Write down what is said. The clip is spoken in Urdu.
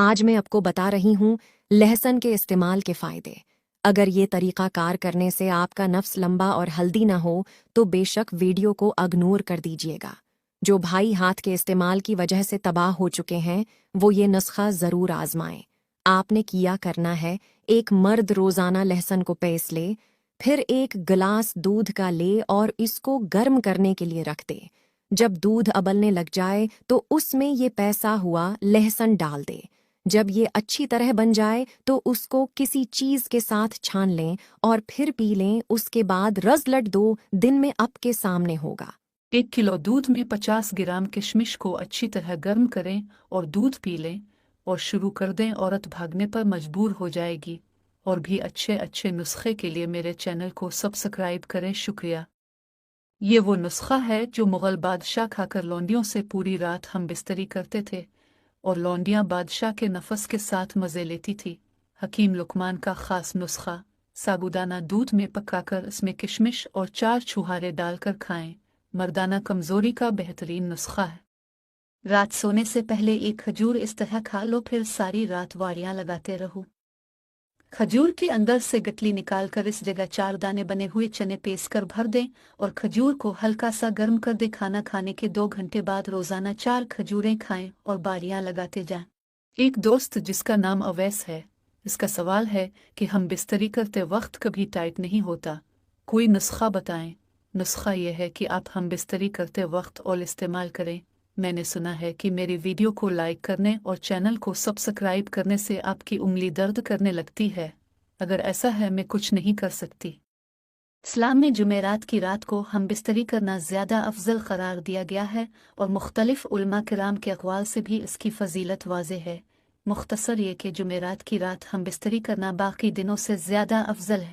آج میں آپ کو بتا رہی ہوں لہسن کے استعمال کے فائدے۔ اگر یہ طریقہ کار کرنے سے آپ کا نفس لمبا اور ہلدی نہ ہو تو بے شک ویڈیو کو اگنور کر دیجیے گا۔ جو بھائی ہاتھ کے استعمال کی وجہ سے تباہ ہو چکے ہیں وہ یہ نسخہ ضرور آزمائیں۔ آپ نے کیا کرنا ہے، ایک مرد روزانہ لہسن کو پیس لے، پھر ایک گلاس دودھ کا لے اور اس کو گرم کرنے کے لیے رکھ دے۔ جب دودھ ابلنے لگ جائے تو اس میں یہ پیسا ہوا لہسن ڈال دے۔ جب یہ اچھی طرح بن جائے تو اس کو کسی چیز کے ساتھ چھان لیں اور پھر پی لیں۔ اس کے بعد رزلٹ 2 دن میں آپ کے سامنے ہوگا۔ 1 کلو دودھ میں 50 گرام کشمش کو اچھی طرح گرم کریں اور دودھ پی لیں اور شروع کر دیں۔ عورت بھاگنے پر مجبور ہو جائے گی۔ اور بھی اچھے نسخے کے لیے میرے چینل کو سبسکرائب کریں۔ شکریہ۔ یہ وہ نسخہ ہے جو مغل بادشاہ کھا کر لونڈیوں سے پوری رات ہم بستری کرتے تھے اور لونڈیاں بادشاہ کے نفس کے ساتھ مزے لیتی تھی۔ حکیم لقمان کا خاص نسخہ، سابودانہ دودھ میں پکا کر اس میں کشمش اور 4 چھہارے ڈال کر کھائیں۔ مردانہ کمزوری کا بہترین نسخہ ہے۔ رات سونے سے پہلے ایک کھجور اس طرح کھا لو، پھر ساری رات واریاں لگاتے رہو۔ کھجور کے اندر سے گٹلی نکال کر اس جگہ 4 دانے بنے ہوئے چنے پیس کر بھر دیں اور کھجور کو ہلکا سا گرم کر دیں۔ کھانا کھانے کے 2 گھنٹے بعد روزانہ 4 کھجوریں کھائیں اور باریاں لگاتے جائیں۔ ایک دوست جس کا نام اویس ہے، اس کا سوال ہے کہ ہم بستری کرتے وقت کبھی ٹائٹ نہیں ہوتا، کوئی نسخہ بتائیں۔ نسخہ یہ ہے کہ آپ ہم بستری کرتے وقت آئل استعمال کریں۔ میں نے سنا ہے کہ میری ویڈیو کو لائک کرنے اور چینل کو سبسکرائب کرنے سے آپ کی انگلی درد کرنے لگتی ہے۔ اگر ایسا ہے میں کچھ نہیں کر سکتی۔ اسلام میں جمعرات کی رات کو ہم بستری کرنا زیادہ افضل قرار دیا گیا ہے اور مختلف علماء کرام کے اقوال سے بھی اس کی فضیلت واضح ہے۔ مختصر یہ کہ جمعرات کی رات ہم بستری کرنا باقی دنوں سے زیادہ افضل ہے۔